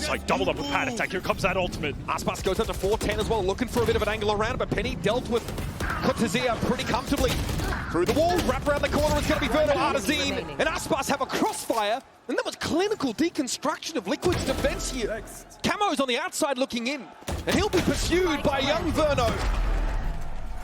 side, doubled up with panic attack. Here comes that ultimate. Aspas goes up to 410 as well, looking for a bit of an angle around, but Penny dealt with Cortezia pretty comfortably. Through the wall, wrap around the corner, it's going to be Verno, Artazine, and Aspas have a crossfire, and that was clinical deconstruction of Liquid's defense here. Camo's on the outside looking in, and he'll be pursued by young Verno.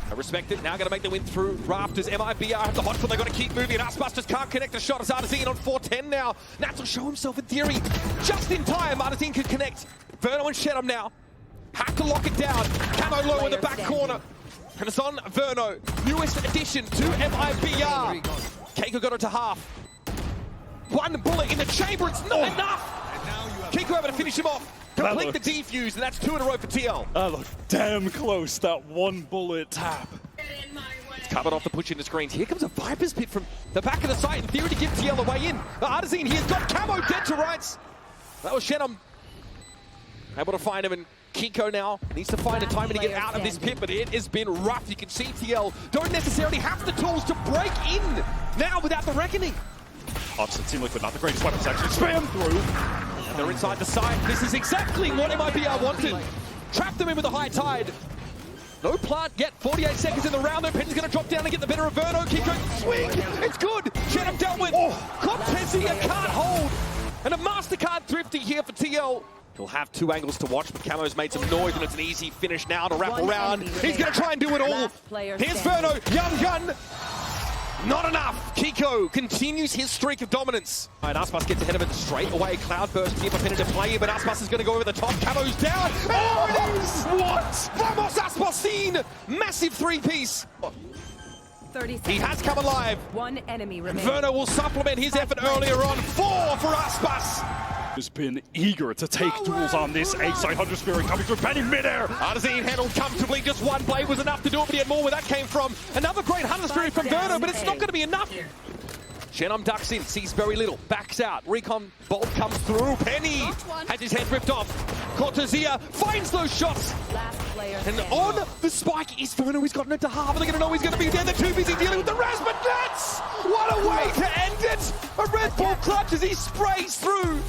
I respect it, now going to make the win through rafters. MIBR have the hot foot, they've got to keep moving, and Aspas just can't connect the shot as Artazine on 410 now. Nats will show himself in theory. Just in time, Artazine can connect. Verno and Shedham now have to lock it down. Camo low in the back corner. And it's on Verno, newest addition to MIBR. Keiko got it to half. One bullet in the chamber, it's not enough! Keiko able to finish him off. Complete the defuse, and that's 2 in a row for TL. That looked damn close, that one bullet tap. It's covered off the push into screens. Here comes a Viper's Pit from the back of the site, in theory to give TL a way in. Artazine here's got Camo dead to rights. That was Shedham able to find him, and Keiko now needs to find a timing to get out of this pit, but it has been rough. You can see TL don't necessarily have the tools to break in now without the reckoning. Opposite Team Liquid, not the greatest weapons actually. Spam through. And they're inside the site. This is exactly what MIBR wanted. Trap them in with a high tide. No plant yet. 48 seconds in the round. Penny's going to drop down and get the better of Verno. Keiko swing. It's good. Shedham dealt with. Cortezia can't hold. And a MasterCard thrifty here for TL. He'll have 2 angles to watch, but Camo's made some noise, and it's an easy finish now to wrap around. He's going to try and do it all. Here's Verno, young gun. Not enough. Keiko continues his streak of dominance. And Aspas gets ahead of it straight away. Cloudburst here for Penny to play here, but Aspas is going to go over the top. Camo's down. Oh, it is! What? Vamos Aspasin! Massive 3-piece. He has come alive. 1 enemy remaining. Verno will supplement his effort earlier on. 4 for Aspas. Has been eager to take duels on this A-side. Hunter Spirit coming through Penny midair. Artazine handled comfortably. Just 1 blade was enough to do it, but he had more where that came from. Another great Hunter Spirit from Verno, but it's not going to be enough. Shedham ducks in, sees very little, backs out. Recon bolt comes through. Penny has his head ripped off. Cortezia finds those shots. And on the spike is Verno. He's gotten it to half. Are they going to know he's going to be there? They're too busy dealing with the Raz, but that's what a way to end it. A Red Bull clutch as he sprays through.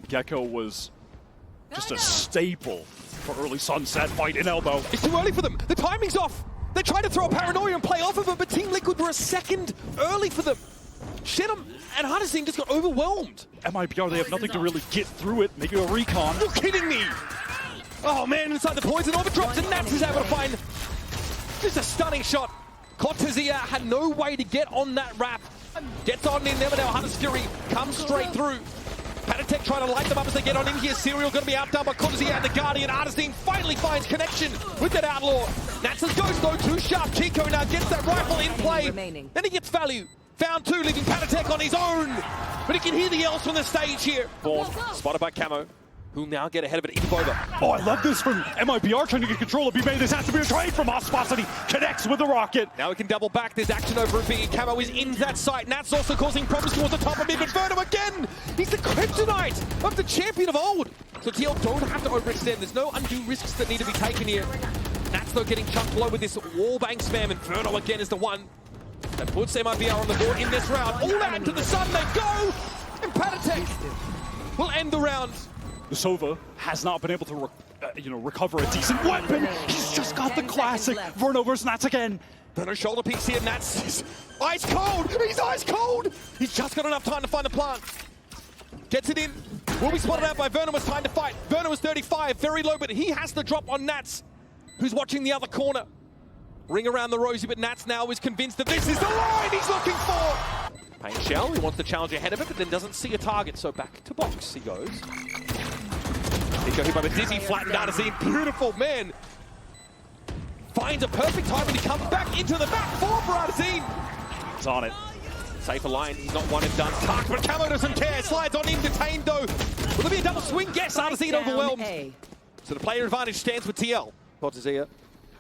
Gecko was just a staple for early sunset fight in elbow. It's too early for them. The timing's off. They tried to throw a paranoia and play off of it, but Team Liquid were a second early for them. Shedham and Artazine just got overwhelmed. MIBR, they have nothing to really get through it. Maybe a recon. You're kidding me! Oh man, inside the poison orbit drops, and Nats is able to find just a stunning shot. Cortezia had no way to get on that wrap. Gets on in there, but now Hunter's Fury comes straight through. Panatek trying to light them up as they get on in here. Serial going to be outdone by Cortezia and the Guardian. Artazine finally finds connection with that Outlaw. Nats' ghost though, too sharp. Keiko now gets that rifle in play. Then he gets value. Found 2, leaving Panatek on his own. But he can hear the yells from the stage here. Born, spotted by Camo, who'll now get ahead of it. Over. Oh, I love this from MIBR trying to get control of B-May. This has to be a trade from Aspas, and he connects with the rocket. Now he can double back. There's action over at B. Camo is in that site. Nats also causing problems towards the top of mid, but Verno again! He's the kryptonite of the champion of old. So TL don't have to overextend. There's no undue risks that need to be taken here. Nats though getting chunked low with this wallbang spam, and Verno again is the one that puts MIBR on the board in this round. All out to the sun they go! And Panatek will end the round. The Sova has not been able to recover a decent weapon. He's just got the classic Verno versus Nats again. Verno shoulder piece here. Nats is ice cold. He's ice cold. He's just got enough time to find the plant. Gets it in. Will be spotted out by Verno. It's time to fight. Verno is 35, very low, but he has the drop on Nats, who's watching the other corner. Ring around the rosy, but Nats now is convinced that this is the line he's looking for. Pain Shell, he wants to challenge ahead of it, but then doesn't see a target, so back to box he goes. Keiko hit by the dizzy, flattened Artazine. Beautiful, man. Finds a perfect timing to come back into the back four for Artazine. He's on it. Safer line, he's not one and done. Tark, but Camo doesn't care. Slides on in, detained though. Will there be a double swing? Yes, Artazine overwhelmed. So the player advantage stands with TL. Cortezia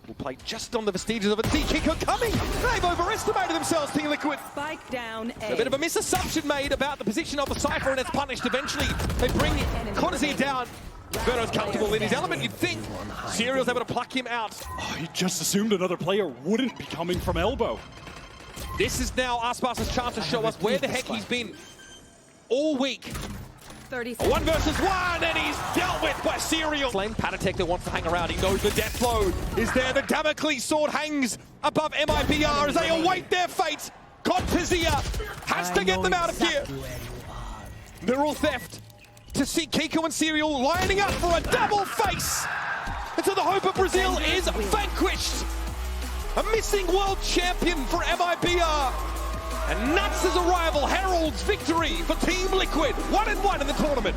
will play just on the vestiges of it. Keiko coming! They've overestimated themselves, Team Liquid. Spike down A. A bit of a misassumption made about the position of the Cypher, and it's punished eventually. They bring Cortezia down. Verno's comfortable in his element, you'd think. Serial's able to pluck him out. Oh, he just assumed another player wouldn't be coming from elbow. This is now Aspas's chance to show us where the heck he's been all week. 30 1 versus 1, and he's done blocked by Serial. Flame Panatek that wants to hang around. He knows the death blow is there. The Damocles sword hangs above MIBR as they await their fate. Contezia has to get them out of here. Neural theft to see Kiko and Serial lining up for a double face. And so the hope of Brazil is vanquished. A missing world champion for MIBR. And Nuts' arrival heralds victory for Team Liquid. 1-1 in the tournament.